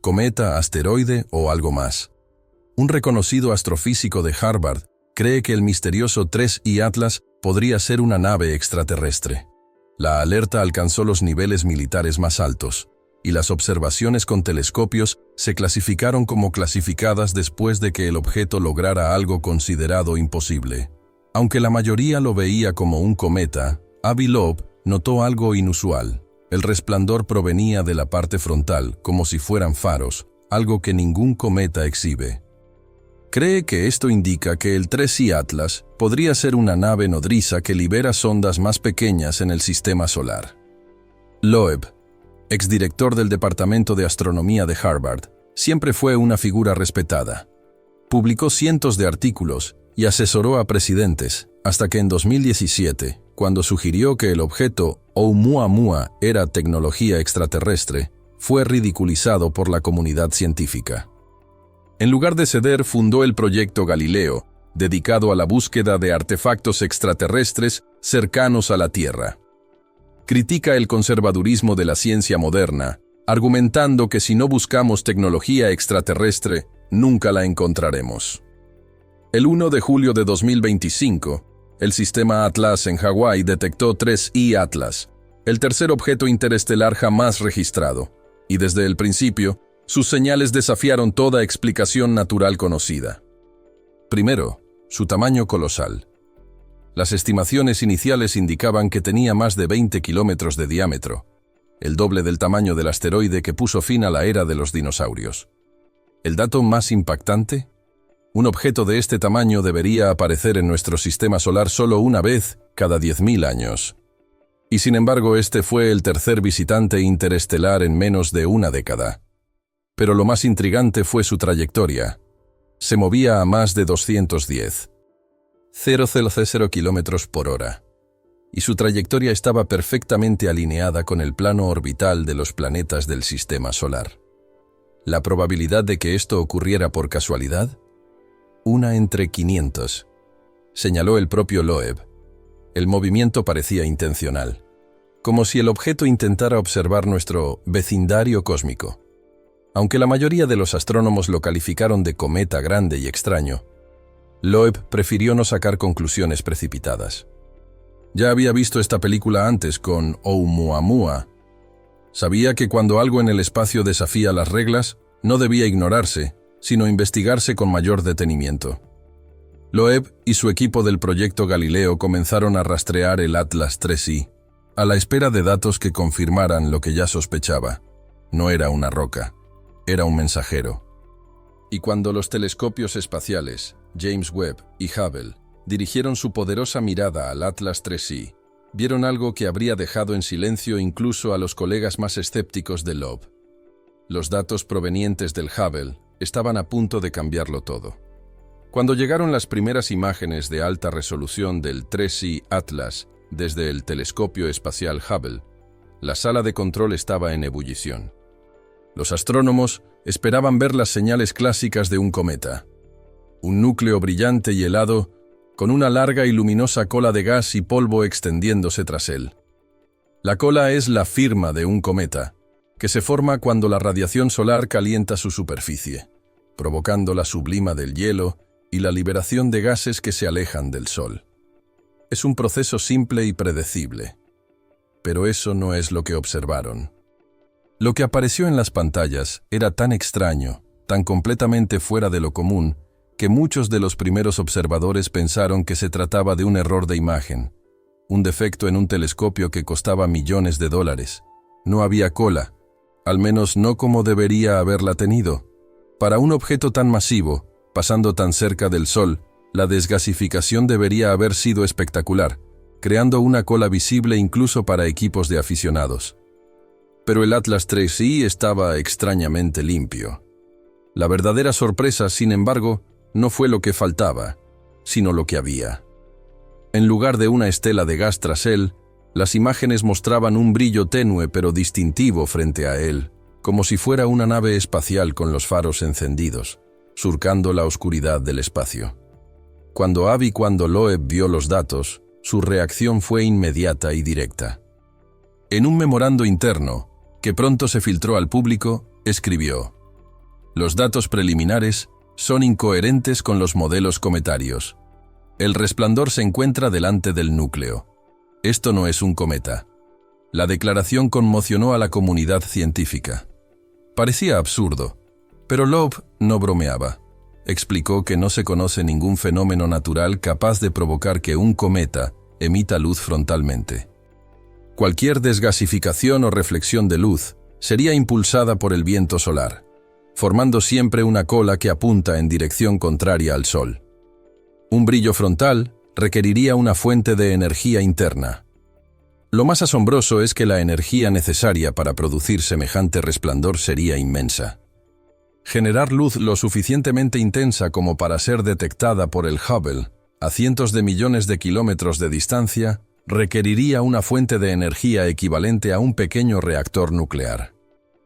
cometa, asteroide o algo más. Un reconocido astrofísico de Harvard cree que el misterioso 3I Atlas podría ser una nave extraterrestre. La alerta alcanzó los niveles militares más altos, y las observaciones con telescopios se clasificaron como clasificadas después de que el objeto lograra algo considerado imposible. Aunque la mayoría lo veía como un cometa, Avi Loeb notó algo inusual. El resplandor provenía de la parte frontal, como si fueran faros, algo que ningún cometa exhibe. Cree que esto indica que el 3I Atlas podría ser una nave nodriza que libera sondas más pequeñas en el sistema solar. Loeb, exdirector del Departamento de Astronomía de Harvard, siempre fue una figura respetada. Publicó cientos de artículos y asesoró a presidentes, hasta que en 2017, cuando sugirió que el objeto Oumuamua era tecnología extraterrestre, fue ridiculizado por la comunidad científica. En lugar de ceder, fundó el Proyecto Galileo, dedicado a la búsqueda de artefactos extraterrestres cercanos a la Tierra. Critica el conservadurismo de la ciencia moderna, argumentando que si no buscamos tecnología extraterrestre, nunca la encontraremos. El 1 de julio de 2025, el sistema Atlas en Hawái detectó 3I Atlas, el tercer objeto interestelar jamás registrado, y desde el principio, sus señales desafiaron toda explicación natural conocida. Primero, su tamaño colosal. Las estimaciones iniciales indicaban que tenía más de 20 kilómetros de diámetro, el doble del tamaño del asteroide que puso fin a la era de los dinosaurios. ¿El dato más impactante? Un objeto de este tamaño debería aparecer en nuestro sistema solar solo una vez cada 10.000 años. Y sin embargo, este fue el tercer visitante interestelar en menos de una década. Pero lo más intrigante fue su trayectoria. Se movía a más de 210,000 kilómetros por hora. Y su trayectoria estaba perfectamente alineada con el plano orbital de los planetas del sistema solar. ¿La probabilidad de que esto ocurriera por casualidad? 1 entre 500, señaló el propio Loeb. El movimiento parecía intencional, como si el objeto intentara observar nuestro vecindario cósmico. Aunque la mayoría de los astrónomos lo calificaron de cometa grande y extraño, Loeb prefirió no sacar conclusiones precipitadas. Ya había visto esta película antes con Oumuamua. Sabía que cuando algo en el espacio desafía las reglas, no debía ignorarse, sino investigarse con mayor detenimiento. Loeb y su equipo del Proyecto Galileo comenzaron a rastrear el Atlas 3I, a la espera de datos que confirmaran lo que ya sospechaba. No era una roca. Era un mensajero. Y cuando los telescopios espaciales, James Webb y Hubble, dirigieron su poderosa mirada al Atlas 3I, vieron algo que habría dejado en silencio incluso a los colegas más escépticos de Loeb. Los datos provenientes del Hubble estaban a punto de cambiarlo todo. Cuando llegaron las primeras imágenes de alta resolución del 3I Atlas desde el telescopio espacial Hubble, la sala de control estaba en ebullición. Los astrónomos esperaban ver las señales clásicas de un cometa. Un núcleo brillante y helado, con una larga y luminosa cola de gas y polvo extendiéndose tras él. La cola es la firma de un cometa, que se forma cuando la radiación solar calienta su superficie, provocando la sublima del hielo y la liberación de gases que se alejan del Sol. Es un proceso simple y predecible. Pero eso no es lo que observaron. Lo que apareció en las pantallas era tan extraño, tan completamente fuera de lo común, que muchos de los primeros observadores pensaron que se trataba de un error de imagen, un defecto en un telescopio que costaba millones de dólares. No había cola, al menos no como debería haberla tenido. Para un objeto tan masivo, pasando tan cerca del Sol, la desgasificación debería haber sido espectacular, creando una cola visible incluso para equipos de aficionados. Pero el Atlas 3I estaba extrañamente limpio. La verdadera sorpresa, sin embargo, no fue lo que faltaba, sino lo que había. En lugar de una estela de gas tras él, las imágenes mostraban un brillo tenue pero distintivo frente a él, como si fuera una nave espacial con los faros encendidos, surcando la oscuridad del espacio. Cuando Loeb vio los datos, su reacción fue inmediata y directa. En un memorando interno, que pronto se filtró al público, escribió: Los datos preliminares son incoherentes con los modelos cometarios. El resplandor se encuentra delante del núcleo. Esto no es un cometa. La declaración conmocionó a la comunidad científica. Parecía absurdo, pero Loeb no bromeaba. Explicó que no se conoce ningún fenómeno natural capaz de provocar que un cometa emita luz frontalmente. Cualquier desgasificación o reflexión de luz sería impulsada por el viento solar, formando siempre una cola que apunta en dirección contraria al Sol. Un brillo frontal requeriría una fuente de energía interna. Lo más asombroso es que la energía necesaria para producir semejante resplandor sería inmensa. Generar luz lo suficientemente intensa como para ser detectada por el Hubble a cientos de millones de kilómetros de distancia requeriría una fuente de energía equivalente a un pequeño reactor nuclear.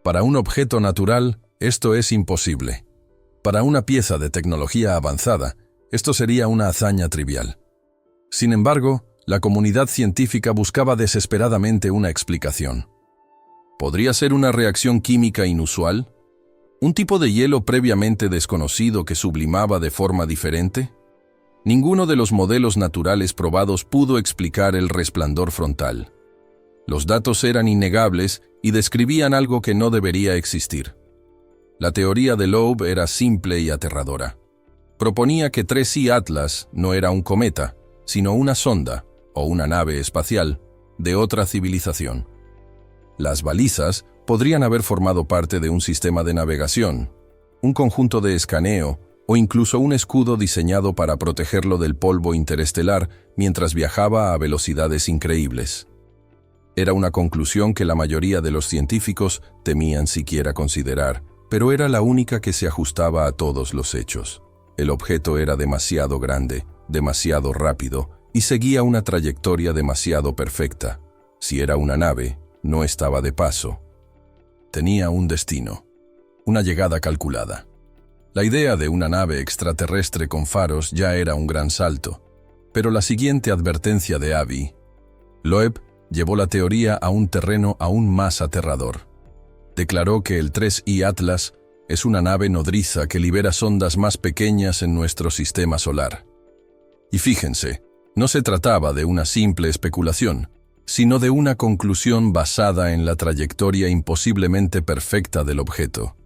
Para un objeto natural, esto es imposible. Para una pieza de tecnología avanzada, esto sería una hazaña trivial. Sin embargo, la comunidad científica buscaba desesperadamente una explicación. ¿Podría ser una reacción química inusual? ¿Un tipo de hielo previamente desconocido que sublimaba de forma diferente? Ninguno de los modelos naturales probados pudo explicar el resplandor frontal. Los datos eran innegables y describían algo que no debería existir. La teoría de Loeb era simple y aterradora. Proponía que 3I Atlas no era un cometa, sino una sonda, o una nave espacial, de otra civilización. Las balizas podrían haber formado parte de un sistema de navegación, un conjunto de escaneo o incluso un escudo diseñado para protegerlo del polvo interestelar mientras viajaba a velocidades increíbles. Era una conclusión que la mayoría de los científicos temían siquiera considerar, pero era la única que se ajustaba a todos los hechos. El objeto era demasiado grande, demasiado rápido y seguía una trayectoria demasiado perfecta. Si era una nave, no estaba de paso. Tenía un destino, una llegada calculada. La idea de una nave extraterrestre con faros ya era un gran salto, pero la siguiente advertencia de Avi, Loeb, llevó la teoría a un terreno aún más aterrador. Declaró que el 3I Atlas es una nave nodriza que libera sondas más pequeñas en nuestro sistema solar. Y fíjense, no se trataba de una simple especulación, sino de una conclusión basada en la trayectoria imposiblemente perfecta del objeto.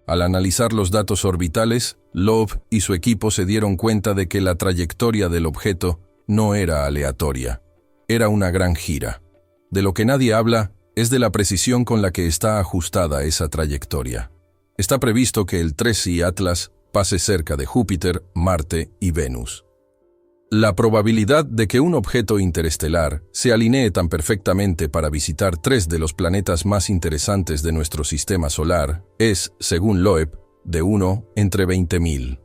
Al analizar los datos orbitales, Loeb y su equipo se dieron cuenta de que la trayectoria del objeto no era aleatoria, era una gran gira. De lo que nadie habla es de la precisión con la que está ajustada esa trayectoria. Está previsto que el 3I Atlas pase cerca de Júpiter, Marte y Venus. La probabilidad de que un objeto interestelar se alinee tan perfectamente para visitar 3 de los planetas más interesantes de nuestro sistema solar es, según Loeb, de 1 entre 20.000.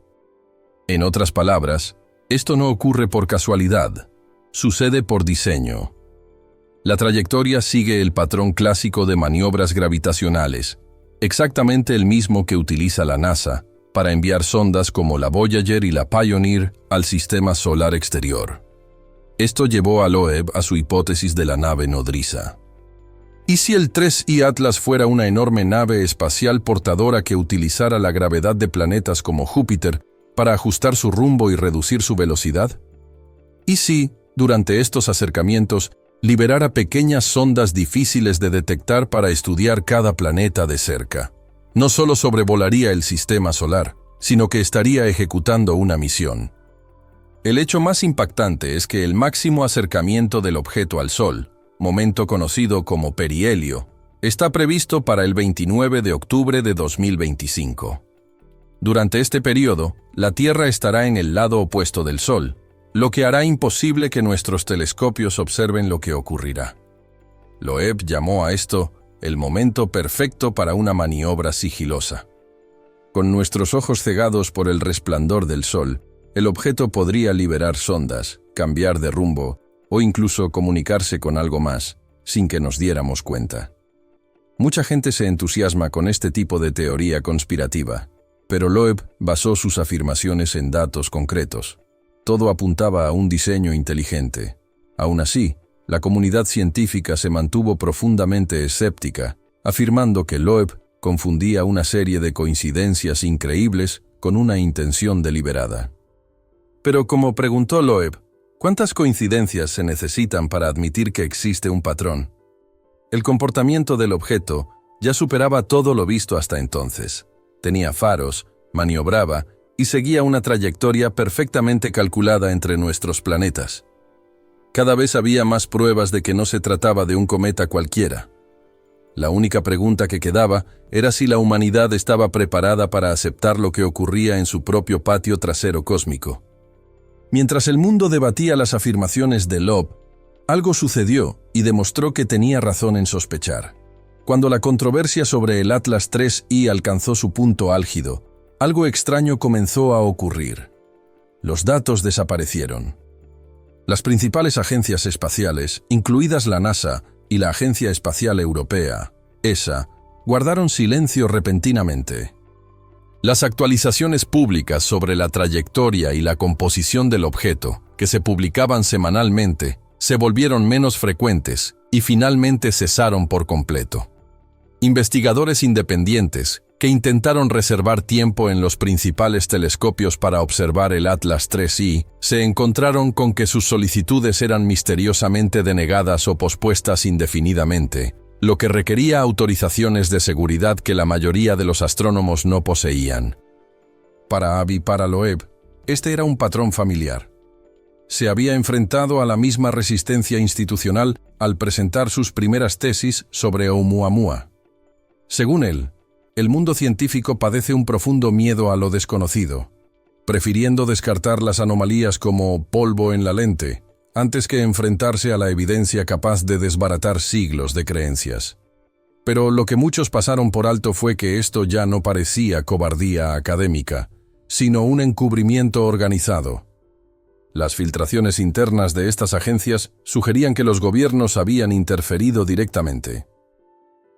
En otras palabras, esto no ocurre por casualidad, sucede por diseño. La trayectoria sigue el patrón clásico de maniobras gravitacionales, exactamente el mismo que utiliza la NASA para enviar sondas como la Voyager y la Pioneer al sistema solar exterior. Esto llevó a Loeb a su hipótesis de la nave nodriza. ¿Y si el 3I Atlas fuera una enorme nave espacial portadora que utilizara la gravedad de planetas como Júpiter para ajustar su rumbo y reducir su velocidad? ¿Y si, durante estos acercamientos, liberara pequeñas sondas difíciles de detectar para estudiar cada planeta de cerca? No solo sobrevolaría el sistema solar, sino que estaría ejecutando una misión. El hecho más impactante es que el máximo acercamiento del objeto al Sol, momento conocido como perihelio, está previsto para el 29 de octubre de 2025. Durante este periodo, la Tierra estará en el lado opuesto del Sol, lo que hará imposible que nuestros telescopios observen lo que ocurrirá. Loeb llamó a esto el momento perfecto para una maniobra sigilosa. Con nuestros ojos cegados por el resplandor del Sol, el objeto podría liberar sondas, cambiar de rumbo o incluso comunicarse con algo más, sin que nos diéramos cuenta. Mucha gente se entusiasma con este tipo de teoría conspirativa, pero Loeb basó sus afirmaciones en datos concretos. Todo apuntaba a un diseño inteligente. Aún así, la comunidad científica se mantuvo profundamente escéptica, afirmando que Loeb confundía una serie de coincidencias increíbles con una intención deliberada. Pero como preguntó Loeb, ¿cuántas coincidencias se necesitan para admitir que existe un patrón? El comportamiento del objeto ya superaba todo lo visto hasta entonces. Tenía faros, maniobraba y seguía una trayectoria perfectamente calculada entre nuestros planetas. Cada vez había más pruebas de que no se trataba de un cometa cualquiera. La única pregunta que quedaba era si la humanidad estaba preparada para aceptar lo que ocurría en su propio patio trasero cósmico. Mientras el mundo debatía las afirmaciones de Loeb, algo sucedió y demostró que tenía razón en sospechar. Cuando la controversia sobre el Atlas 3I alcanzó su punto álgido, algo extraño comenzó a ocurrir. Los datos desaparecieron. Las principales agencias espaciales, incluidas la NASA y la Agencia Espacial Europea, ESA, guardaron silencio repentinamente. Las actualizaciones públicas sobre la trayectoria y la composición del objeto, que se publicaban semanalmente, se volvieron menos frecuentes y finalmente cesaron por completo. Investigadores independientes, que intentaron reservar tiempo en los principales telescopios para observar el Atlas 3I, se encontraron con que sus solicitudes eran misteriosamente denegadas o pospuestas indefinidamente, lo que requería autorizaciones de seguridad que la mayoría de los astrónomos no poseían. Para Abby y para Loeb, este era un patrón familiar. Se había enfrentado a la misma resistencia institucional al presentar sus primeras tesis sobre Oumuamua. Según él, el mundo científico padece un profundo miedo a lo desconocido, prefiriendo descartar las anomalías como polvo en la lente, antes que enfrentarse a la evidencia capaz de desbaratar siglos de creencias. Pero lo que muchos pasaron por alto fue que esto ya no parecía cobardía académica, sino un encubrimiento organizado. Las filtraciones internas de estas agencias sugerían que los gobiernos habían interferido directamente.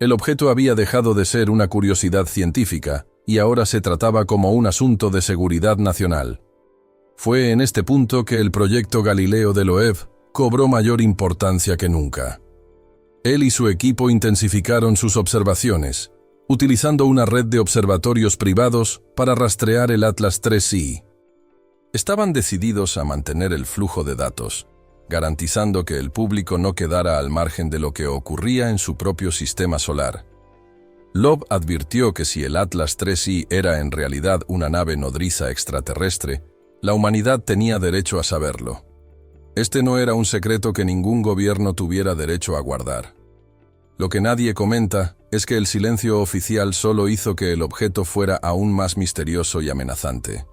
El objeto había dejado de ser una curiosidad científica y ahora se trataba como un asunto de seguridad nacional. Fue en este punto que el proyecto Galileo de Loeb cobró mayor importancia que nunca. Él y su equipo intensificaron sus observaciones, utilizando una red de observatorios privados para rastrear el Atlas 3I. Estaban decididos a mantener el flujo de datos, garantizando que el público no quedara al margen de lo que ocurría en su propio sistema solar. Loeb advirtió que si el Atlas 3I era en realidad una nave nodriza extraterrestre, la humanidad tenía derecho a saberlo. Este no era un secreto que ningún gobierno tuviera derecho a guardar. Lo que nadie comenta es que el silencio oficial solo hizo que el objeto fuera aún más misterioso y amenazante.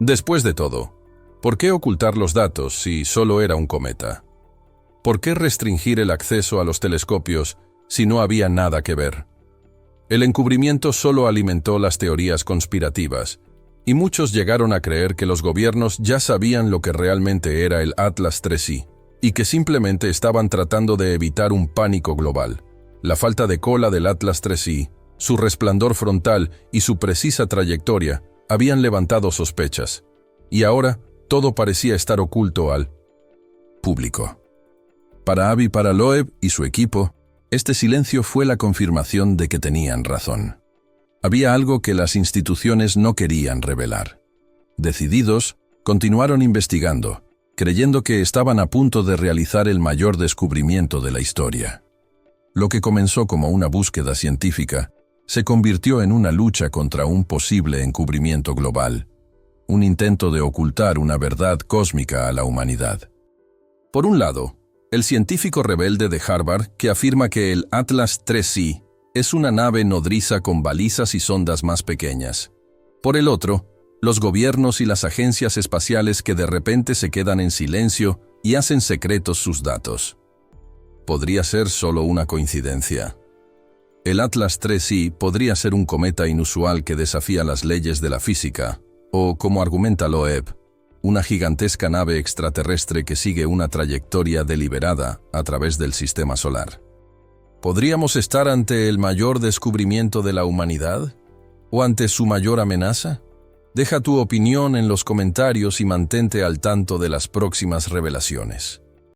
Después de todo, ¿por qué ocultar los datos si solo era un cometa? ¿Por qué restringir el acceso a los telescopios si no había nada que ver? El encubrimiento solo alimentó las teorías conspirativas, y muchos llegaron a creer que los gobiernos ya sabían lo que realmente era el Atlas 3I, y que simplemente estaban tratando de evitar un pánico global. La falta de cola del Atlas 3I, su resplandor frontal y su precisa trayectoria habían levantado sospechas, y ahora todo parecía estar oculto al público. Para Abby y para Loeb y su equipo, este silencio fue la confirmación de que tenían razón. Había algo que las instituciones no querían revelar. Decididos, continuaron investigando, creyendo que estaban a punto de realizar el mayor descubrimiento de la historia. Lo que comenzó como una búsqueda científica se convirtió en una lucha contra un posible encubrimiento global, un intento de ocultar una verdad cósmica a la humanidad. Por un lado, el científico rebelde de Harvard que afirma que el Atlas 3I es una nave nodriza con balizas y sondas más pequeñas. Por el otro, los gobiernos y las agencias espaciales que de repente se quedan en silencio y hacen secretos sus datos. Podría ser solo una coincidencia. El Atlas 3I podría ser un cometa inusual que desafía las leyes de la física, o, como argumenta Loeb, una gigantesca nave extraterrestre que sigue una trayectoria deliberada a través del sistema solar. ¿Podríamos estar ante el mayor descubrimiento de la humanidad? ¿O ante su mayor amenaza? Deja tu opinión en los comentarios y mantente al tanto de las próximas revelaciones.